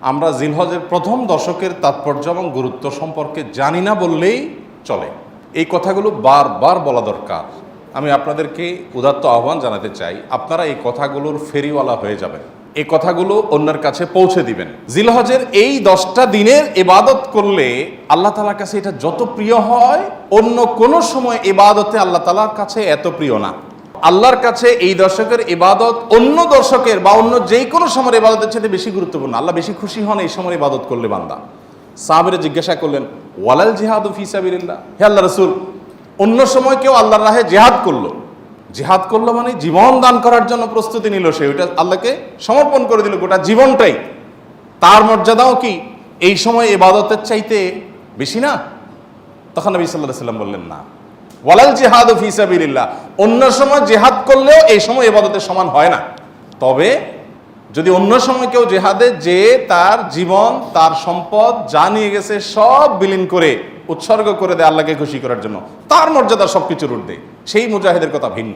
আমরা জিলহজের প্রথম দশকের তাৎপর্য এবং গুরুত্ব সম্পর্কে জানি না বললেই চলে। এই কথাগুলো বারবার বলা দরকার। আমি আপনাদেরকে উদাত্ত আহ্বান জানাতে চাই, আপনারা এই কথাগুলোর ফেরিওয়ালা হয়ে যাবেন, এই কথাগুলো অন্যের কাছে পৌঁছে দিবেন। জিলহজের এই 10টা দিনের ইবাদত করলে আল্লাহ তাআলার কাছে এটা যত প্রিয় হয়, অন্য কোনো সময় ইবাদতে আল্লাহ তাআলার কাছে এত প্রিয় না। আল্লাহর কাছে এই দশকের ইবাদত অন্য দশকের বা অন্য যে কোনো সময়ের ইবাদতের সাথে বেশি গুরুত্বপূর্ণ। আল্লাহ বেশি খুশি হন এই সময় ইবাদত করলে বান্দা। সাহাবীরা জিজ্ঞাসা করলেন, ওয়ালাল জিহাদু ফি সাবিলিল্লাহ, হে আল্লাহ রাসূল, অন্য সময় কেউ আল্লাহর রাহে জিহাদ করলো মানে জীবন দান করার জন্য প্রস্তুতি নিল, সে ওইটা আল্লাহকে সমর্পণ করে দিল গোটা জীবনটাই। তার মর্যাদাও কি এই সময় ইবাদতের চাইতে বেশি না? তখন নবী সাল্লাল্লাহু আলাইহি ওয়াসাল্লাম বললেন, না, ওয়ালাল জিহাদু ফি সাবিলিল্লাহ, অন্য সময় জিহাদ করলেও এই সময় ইবাদতের সমান হয় না। তবে যদি অন্য সময় কেউ জিহাদে যে তার জীবন তার সম্পদ যা নিয়ে গেছে সব বিলীন করে উৎসর্গ করে দেয় আল্লাহকে খুশি করার জন্য, তার মর্যাদা সবকিছুর ঊর্ধ্বে, সেই মুজাহিদের কথা ভিন্ন।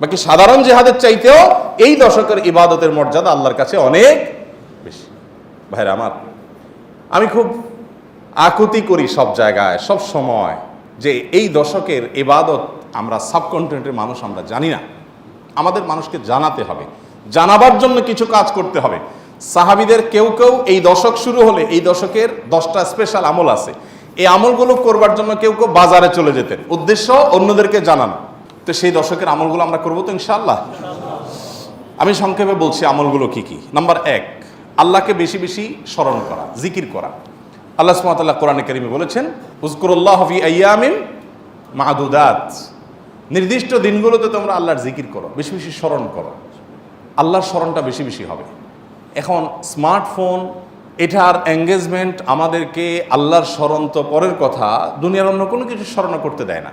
বাকি সাধারণ জিহাদের চাইতেও এই দশকের ইবাদতের মর্যাদা আল্লাহর কাছে অনেক বেশি। ভাইরা আমার, আমি খুব আকুতি করি সব জায়গায় সব সময় যে এই দশকের ইবাদত আমরা সাবকন্টিনেন্টের মানুষ আমরা জানি না। আমাদের মানুষকে জানাতে হবে, জানাবার জন্য কিছু কাজ করতে হবে। সাহাবীদের কেউ কেউ এই দশক শুরু হলে এই দশকের 10টা স্পেশাল আমল আছে, এই আমলগুলো করবার জন্য কেউ কেউ বাজারে চলে যেতেন, উদ্দেশ্য অন্যদেরকে জানানো। তো সেই দশকের আমলগুলো আমরা করবো তো ইনশাআল্লাহ। আমি সংক্ষেপে বলছি আমলগুলো কি কি। নাম্বার 1, আল্লাহকে বেশি বেশি স্মরণ করা, জিকির করা। আল্লাহ সুবহানাহু ওয়া তাআলা কোরআনে কারীমে বলেছেন, উযকুরুল্লাহ ফি আইয়ামিন মা'দুদাত, নির্দিষ্ট দিনগুলোতে তোমরা আল্লাহর জিকির করো, বেশি বেশি স্মরণ করো। আল্লাহর স্মরণটা বেশি বেশি হবে। এখন স্মার্টফোন, এটার এঙ্গেজমেন্ট আমাদেরকে আল্লাহর স্মরণ তো পরের কথা, দুনিয়ার অন্য কোনো কিছু স্মরণ করতে দেয় না।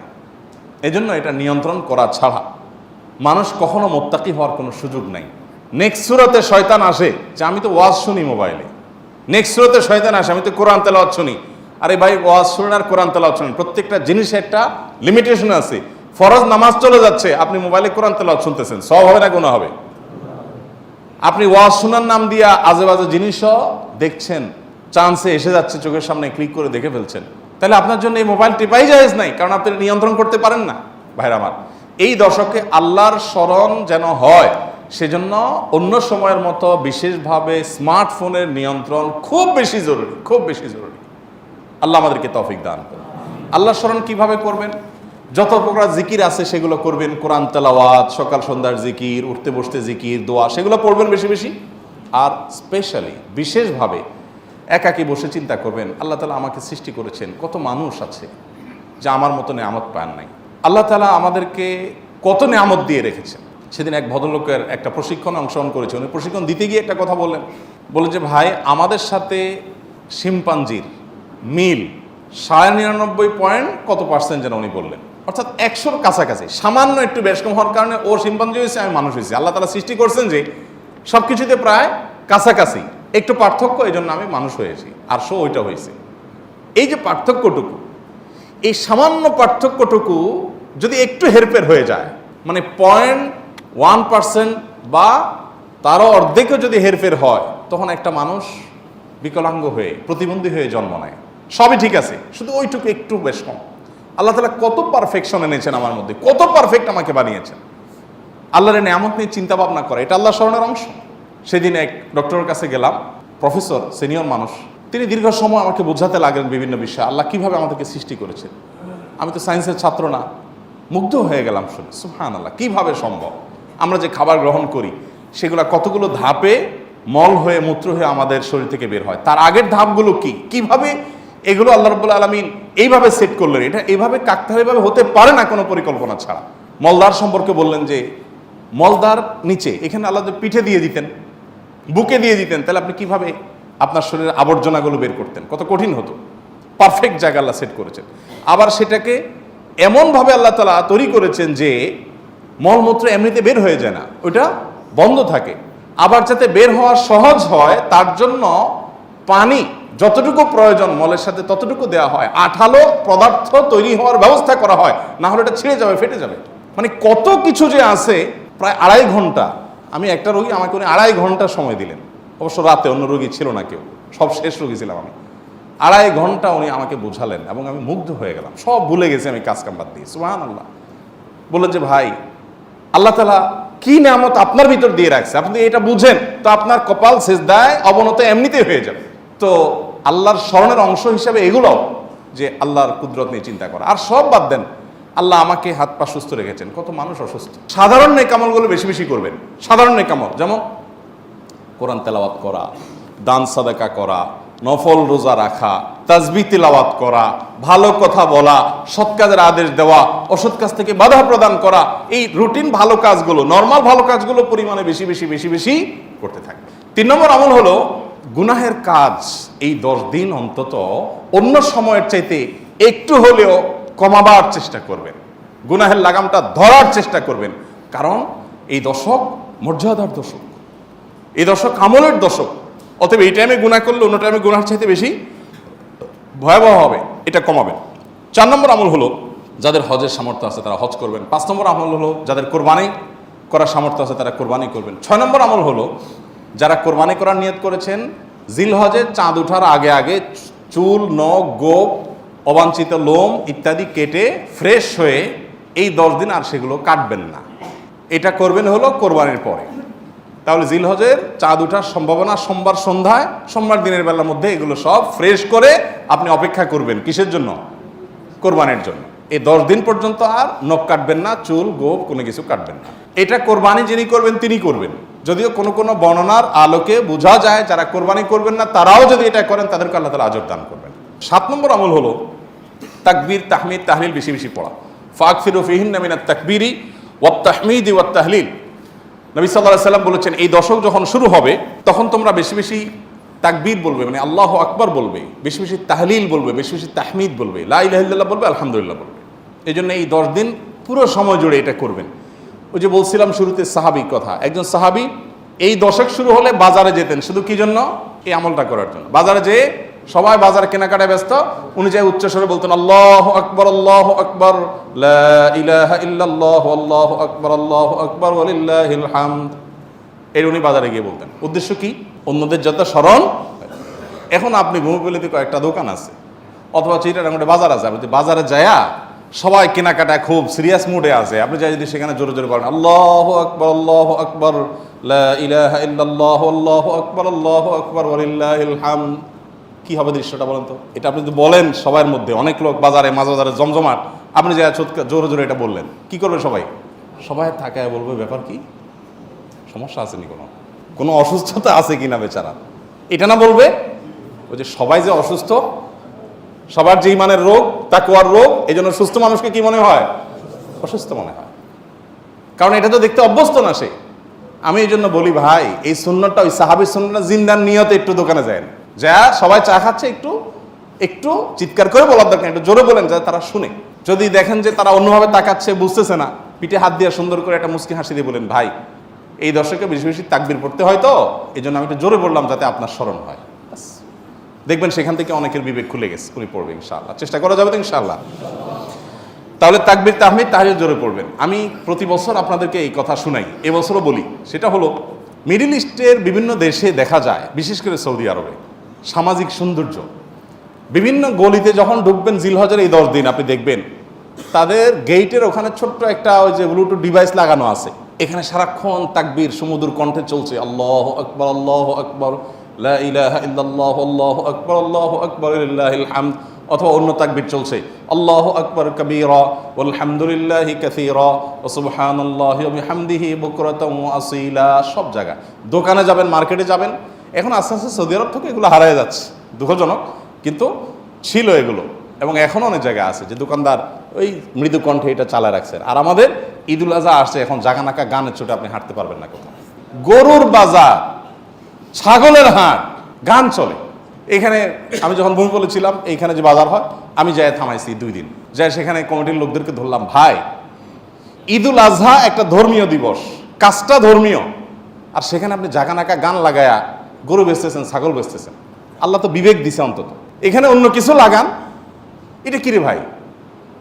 এজন্য এটা নিয়ন্ত্রণ করা ছাড়া মানুষ কখনো মুত্তাকি হওয়ার কোনো সুযোগ নাই। নেক্সট সূরাতে শয়তান আসে যে আমি তো ওয়াজ শুনি মোবাইলে, নেক্সট সূরাতে শয়তান আসে আমি তো কোরআন তেলাওয়াত শুনি। আরে ভাই, ওয়াজ শুনেন আর কোরআন তেলাওয়াত শুনেন, প্রত্যেকটা জিনিসে একটা লিমিটেশন আছে। ফরজ নামাজ চলে যাচ্ছে, আপনি মোবাইলে কোরআন তেলাওয়াত শুনতেছেন, সওয়াব হবে না গুনাহ হবে? আপনি ওয়াজ শোনার নাম দিয়া আজে বাজে জিনিসও দেখছেন, চান্সে এসে যাচ্ছে চোখের সামনে, ক্লিক করে দেখে ফেলছেন, তাহলে আপনার জন্য এই মোবাইল টিপাই জায়েজ নাই, কারণ আপনি নিয়ন্ত্রণ করতে পারেন না। ভাইরা আমার, এই দশকে আল্লাহর স্মরণ যেন হয়, সেজন্য অন্য সময়ের মতো বিশেষভাবে স্মার্টফোনের নিয়ন্ত্রণ খুব বেশি জরুরি, খুব বেশি জরুরি। আল্লাহ আমাদেরকে তৌফিক দান করুন। আল্লাহর স্মরণ কিভাবে করবেন? যত প্রকার জিকির আছে সেগুলো করবেন, কোরআন তেলাওয়াত, সকাল সন্ধ্যার জিকির, উঠতে বসতে জিকির, দোয়া, সেগুলো পড়বেন বেশি বেশি। আর স্পেশালি বিশেষভাবে একাকী বসে চিন্তা করবেন, আল্লাহ তাআলা আমাকে সৃষ্টি করেছেন, কত মানুষ আছে যা আমার মতো নেয়ামত পান নাই। আল্লাহ তাআলা আমাদেরকে কত নেয়ামত দিয়ে রেখেছেন। সেদিন এক ভদ্রলোকের একটা প্রশিক্ষণে অংশগ্রহণ করেছে, উনি প্রশিক্ষণ দিতে গিয়ে একটা কথা বললেন যে ভাই, আমাদের সাথে শিম্পাঞ্জির মিল 99.কত% যেন উনি বললেন, অর্থাৎ 100-র কাছাকাছি, সামান্য একটু বেশ কম হওয়ার কারণে ও শিম্পাঞ্জি হয়েছে, আমি মানুষ হয়েছি। আল্লাহ তাআলা সৃষ্টি করছেন যে সব কিছুতে প্রায় কাছাকাছি, একটু পার্থক্য, এই জন্য আমি মানুষ হয়েছি, আর সো ওইটা হয়েছে। এই যে পার্থক্যটুকু, এই সামান্য পার্থক্যটুকু যদি একটু হেরফের হয়ে যায়, মানে 0.1% বা তারও অর্ধেকও যদি হেরফের হয়, তখন একটা মানুষ বিকলাঙ্গ হয়ে, প্রতিবন্ধী হয়ে জন্ম নেয়। সবই ঠিক আছে, শুধু ওইটুকু একটু বেশ কম। আল্লাহ তাআলা কত পারফেকশন এনেছেন আমার মধ্যে, কত পারফেক্ট আমাকে বানিয়েছেন। আল্লাহর নেয়ামত নিয়ে চিন্তা ভাবনা করে, এটা আল্লাহ স্মরণের অংশ। সেদিন এক ডক্টরের কাছে গেলাম, প্রফেসর, সিনিয়র মানুষ, তিনি দীর্ঘ সময় আমাকে বোঝাতে লাগলেন বিভিন্ন বিষয়, আল্লাহ কিভাবে আমাদেরকে সৃষ্টি করেছেন। আমি তো সায়েন্সের ছাত্র না, মুগ্ধ হয়ে গেলাম শুনে, সুবহানাল্লাহ, কিভাবে সম্ভব? আমরা যে খাবার গ্রহণ করি সেগুলো কতগুলো ধাপে মল হয়ে, মূত্র হয়ে আমাদের শরীর থেকে বের হয়, তার আগের ধাপগুলো কি, কিভাবে এগুলো আল্লাহ রাব্বুল আলামিন এইভাবে সেট করলেন। এটা এইভাবে কাকতালীয়ভাবে হতে পারে না কোনো পরিকল্পনা ছাড়া। মলদার সম্পর্কে বললেন যে মলদার নিচে, এখানে আল্লাহ পিঠে দিয়ে দিতেন, বুকে দিয়ে দিতেন, তাহলে আপনি কিভাবে আপনার শরীরের আবর্জনাগুলো বের করতেন? কত কঠিন হতো। পারফেক্ট জায়গা আল্লাহ সেট করেছেন। আবার সেটাকে এমনভাবে আল্লাহ তাআলা তৈরি করেছেন যে মলমূত্র এমনিতে বের হয়ে যায় না, ওইটা বন্ধ থাকে। আবার যাতে বের হওয়া সহজ হয় তার জন্য পানি যতটুকু প্রয়োজন মলের সাথে ততটুকু দেওয়া হয়, আঠালো পদার্থ তৈরি হওয়ার ব্যবস্থা করা হয়, না হলে এটা ছিঁড়ে যাবে, ফেটে যাবে। মানে কত কিছু যে আছে। প্রায় 2.5 ঘন্টা, আমি একটা রোগী, আমাকে উনি 2.5 ঘন্টা সময় দিলেন। অবশ্য রাতে অন্য রোগী ছিল না, কেউ, সব শেষ রোগী ছিলাম আমি। 2.5 ঘন্টা উনি আমাকে বোঝালেন এবং আমি মুগ্ধ হয়ে গেলাম, সব ভুলে গেছি আমি কাজ কাম বাদ দিয়ে। সুবহানাল্লাহ। বললেন যে ভাই, আল্লাহ তাআলা কি নিয়ামত আপনার ভিতর দিয়ে রাখছে, আপনি এটা বুঝেন তো আপনার কপাল সিজদায় অবনত এমনিতেই হয়ে যাবে। তো আল্লাহর স্মরণের অংশ হিসাবে এগুলো, যে আল্লাহর কুদরত নিয়ে চিন্তা করা। আর সব বাদ দেন, আল্লাহ আমাকে হাত পা সুস্থ রেখেছেন, কত মানুষ অসুস্থ। সাধারণ নেকামলগুলো বেশি বেশি করবেন। সাধারণ নেকামল যেমন কোরআন তেলাওয়াত করা, দান সাদাকা করা, নফল রোজা রাখা, তাসবিহ তিলাওয়াত করা, ভালো কথা বলা, সৎ কাজের আদেশ দেওয়া, অসৎ কাজ থেকে বাধা প্রদান করা, এই রুটিন ভালো কাজগুলো, নর্মাল ভালো কাজগুলো পরিমাণে বেশি বেশি বেশি বেশি করতে থাকবে। 3 নম্বর আমল হলো গুনাহের কাজ এই 10 দিন অন্তত অন্য সময়ের চাইতে একটু হলেও কমাবার চেষ্টা করবেন, গুনাহের লাগামটা ধরার চেষ্টা করবেন। কারণ এই দশক মর্যাদার দশক, এই দশক আমলের দশক। অতএব এই টাইমে গুনাহ করলে অন্য টাইমে গুনাহের চাইতে বেশি ভয়াবহ হবে, এটা কমাবেন। 4 নম্বর আমল হলো যাদের হজের সামর্থ্য আছে তারা হজ করবেন। 5 নম্বর আমল হলো যাদের কোরবানি করার সামর্থ্য আছে তারা কোরবানি করবেন। 6 নম্বর আমল হলো যারা কোরবানি করার নিয়ত করেছেন, জিলহজে চাঁদ ওঠার আগে আগে চুল, নখ, গোপ, অবাঞ্ছিত লোম ইত্যাদি কেটে ফ্রেশ হয়ে এই 10 দিন আর সেগুলো কাটবেন না। এটা করবেন হলো কোরবানির পরে। তাহলে জিলহজের চাঁদ ওঠার সম্ভাবনা সোমবার সন্ধ্যায়, সোমবার দিনের বেলার মধ্যে এগুলো সব ফ্রেশ করে আপনি অপেক্ষা করবেন কিসের জন্য? কোরবানির জন্য। এই 10 দিন পর্যন্ত আর নখ কাটবেন না, চুল, গোপ কোনো কিছু কাটবেন না। এটা কোরবানি যিনি করবেন তিনি করবেন। যদিও কোনো কোনো বর্ণনার আলোকে বোঝা যায় যারা কোরবানি করবেন না তারাও যদি এটা করেন তাদেরকে আল্লাহ তাআলা আজর দান করবেন। 7 নম্বর আমল হলো তাকবীর, তাহমিদ, তাহলিল বেশি বেশি পড়া। ফাকফিরু ফিহিন্না মিনাত তাকবীরি ওয়াত তাহমিদি ওয়াত তাহলিল। নবী সাল্লাল্লাহু আলাইহি সাল্লাম বলেছেন এই দশক যখন শুরু হবে তখন তোমরা বেশি বেশি তাকবীর বলবে, মানে আল্লাহু আকবার বলবে, বেশি বেশি তাহলিল বলবে, বেশি বেশি তাহমিদ বলবে, লা ইলাহা ইল্লাল্লাহ বলবে, আলহামদুলিল্লাহ বলবে। এই জন্য এই 10 দিন পুরো সময় জুড়ে এটা করবেন। ওই যে বলছিলাম শুরুতে সাহাবীর কথা, একজন সাহাবী এই দশক শুরু হলে বাজারে যেতেন, শুধু কি জন্য? এই আমলটা করার জন্য। বাজারে যেয়ে সবাই বাজার কেনাকাটায় ব্যস্ত, উনি যাই উচ্চস্বরে বলতেন আল্লাহু আকবার, আল্লাহু আকবার, লা ইলাহা ইল্লাল্লাহ, আল্লাহু আকবার, আল্লাহু আকবার, ওয়ালিল্লাহিল হামদ। এর উনি বাজারে গিয়ে বলতেন। উদ্দেশ্য কি? অন্যদের যত স্মরণ। এখন আপনি ভূমিপল্লীতে কয়েকটা দোকান আছে অথবা চিটাগাঙ্গে বাজার আছে, আপনি বাজারে যায়া সবাই কেনাকাটায় খুব সিরিয়াস মুডে আছে, আপনি যাই যদি সেখানে জোরে জোরে বলেন আল্লাহু আকবার, আল্লাহু আকবার, লা ইলাহা ইল্লাল্লাহ, আল্লাহু আকবার, আল্লাহু আকবার, ওয়ালিল্লাহিল হামদ, কি হবে দৃশ্যটা বলেন তো? এটা আপনি যদি বলেন সবার মধ্যে, অনেক লোক বাজারে, মাঝ বাজারে জমজমাট, আপনি যাই জোরে জোরে এটা বললেন, কি করবে সবাই? সবাই তাকায় বলবে ব্যাপার কি, সমস্যা আছে নি, কোনো অসুস্থতা আছে কিনা বেচারা, এটা না বলবে। ওই যে সবাই যে অসুস্থ, সবার যে ইমানের রোগ, তাকওয়ার রোগ, এই জন্য সুস্থ মানুষকে কি মনে হয়? অসুস্থ মনে হয়, কারণ এটা তো দেখতে অভ্যস্ত না সে। আমি এই জন্য বলি ভাই, এই সুন্নতটা ওই সাহাবীর সুন্নতটা জিন্দার নিয়তে একটু দোকানে যায়, যা সবাই চা খাচ্ছে একটু একটু চিৎকার করে বলার দরকার, একটু জোরে বলেন যাতে তারা শুনে। যদি দেখেন যে তারা অন্যভাবে তাকাচ্ছে, বুঝতেছে না, পিঠে হাত দিয়ে সুন্দর করে একটা মুচকি হাসি দিয়ে বলেন ভাই এই দর্শকে বেশি বেশি তাকবীর পড়তে হয় তো এই জন্য আমি একটু জোরে বললাম যাতে আপনার স্মরণ হয়। দেখবেন সেখান থেকে অনেকের বিবেক খুলে গেছে, উনি পড়বে ইনশাআল্লাহ। চেষ্টা করা যাবে তো ইনশাআল্লাহ। তাহলে তাকবীর, তাহমিদ, তাহলিল জোরে পড়বেন। আমি প্রতি বছর আপনাদেরকে এই কথা শুনাই, এবছরও বলি। সেটা হলো মিডল ইস্টের বিভিন্ন দেশে দেখা যায়, বিশেষ করে সৌদি আরবে, সামাজিক সৌন্দর্য। বিভিন্ন গলিতে যখন ঢুকবেন জিলহজের এই 10 দিন আপনি দেখবেন তাদের গেইটের ওখানে ছোট্ট একটা ওই যে ব্লুটুথ ডিভাইস লাগানো আছে, এখানে সারাক্ষণ তাকবীর সুমধুর কণ্ঠে চলছে, আল্লাহু আকবার, আল্লাহু আকবার, লা ইলাহা ইল্লাল্লাহ, আল্লাহু আকবার, আল্লাহু আকবার, লিল্লাহিল হামদ। অথবা অন্য তাকবীর চলছে, আল্লাহু আকবার কাবীরা ওয়ালহামদুলিল্লাহি কাসীরা ওয়া সুবহানাল্লাহি ওয়া বিহামদিহি বুকরাতাও ওয়া আসীলা। সব জায়গায়, দোকানে যাবেন, মার্কেটে যাবেন, এখন আস্তে আস্তে সৌদি আরব থেকে এগুলো হারিয়ে যাচ্ছে, দুঃখজনক, কিন্তু ছিল এগুলো। এবং এখনও অনেক জায়গায় আছে যে দোকানদার ওই মৃদু কণ্ঠে এটা চালায় রাখছেন। আর আমাদের ঈদুল আজহা আসছে, এখন জাগানাকা গানের ছোটে আপনি হাঁটতে পারবেন না কোথাও। গরুর বাজার, ছাগলের হাট, গান চলে। এখানে আমি যখন ভূমিপল্লী ছিলাম, এইখানে যে বাজার হয়, আমি যাই থামাইছি 2 দিন, যাই সেখানে কমিটির লোকদেরকে ধরলাম, ভাই ঈদুল আজহা একটা ধর্মীয় দিবস, কাজটা ধর্মীয়, আর সেখানে আপনি জাগানাকা গান লাগায়া গরু বেচতেছেন, ছাগল বেচতেছেন। আল্লাহ তো বিবেক দিছে অন্তত, এখানে অন্য কিছু লাগান, এটা কি রে ভাই?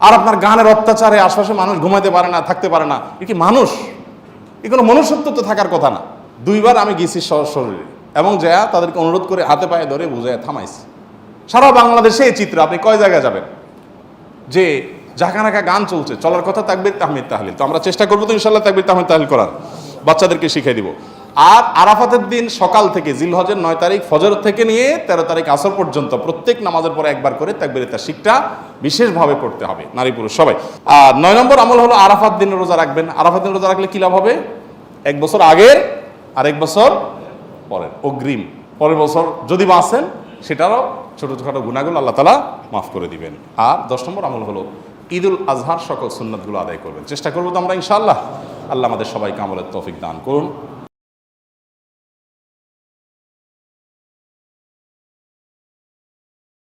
আর আপনার গানের অত্যাচারে আশপাশে মানুষ ঘুমাইতে পারে না, থাকতে পারে না, এ কি মানুষ? এ কোনো মনুষ্যত্ব তো থাকার কথা না। 2 বার আমি গেছি শরীরে, এবং যা তাদেরকে অনুরোধ করে হাতে পায়ে ধরে বুঝায় থামাইছি। সারা বাংলাদেশে এই চিত্র, আপনি কয় জায়গায় যাবেন যে জাকানাকা গান চলছে, চলার কথা তাকবীর তাহমিদ তাহলিল। তো আমরা চেষ্টা করবো তো ইনশাল্লাহ তাকবীর তাহমিদ তাহলিল করার, বাচ্চাদেরকে শিখিয়ে দিব। আর আরাফাতের দিন সকাল থেকে, জিলহজের 9 তারিখ ফজর থেকে নিয়ে 13 তারিখ আসর পর্যন্ত প্রত্যেক নামাজের পরে একবার করে তাকবীর তাশরিকটা বিশেষভাবে পড়তে হবে, নারী পুরুষ সবাই। আর 9 নম্বর আমল হলো আরাফাত দিন রোজা রাখবেন। আরাফাত দিন রোজা রাখলে কি লাভ হবে? 1 বছর আগের আর 1 বছর পরের অগ্রিম, পরের বছর যদি বাঁচেন সেটারও ছোটোখাটো গুনাহগুলো আল্লাহ তাআলা মাফ করে দিবেন। আর 10 নম্বর আমল হলো ঈদুল আজহার সকল সুন্নাতগুলো আদায় করবেন। চেষ্টা করবো তো আমরা ইনশাআল্লাহ। আল্লাহ আমাদের সবাইকে আমলের তৌফিক দান করুন।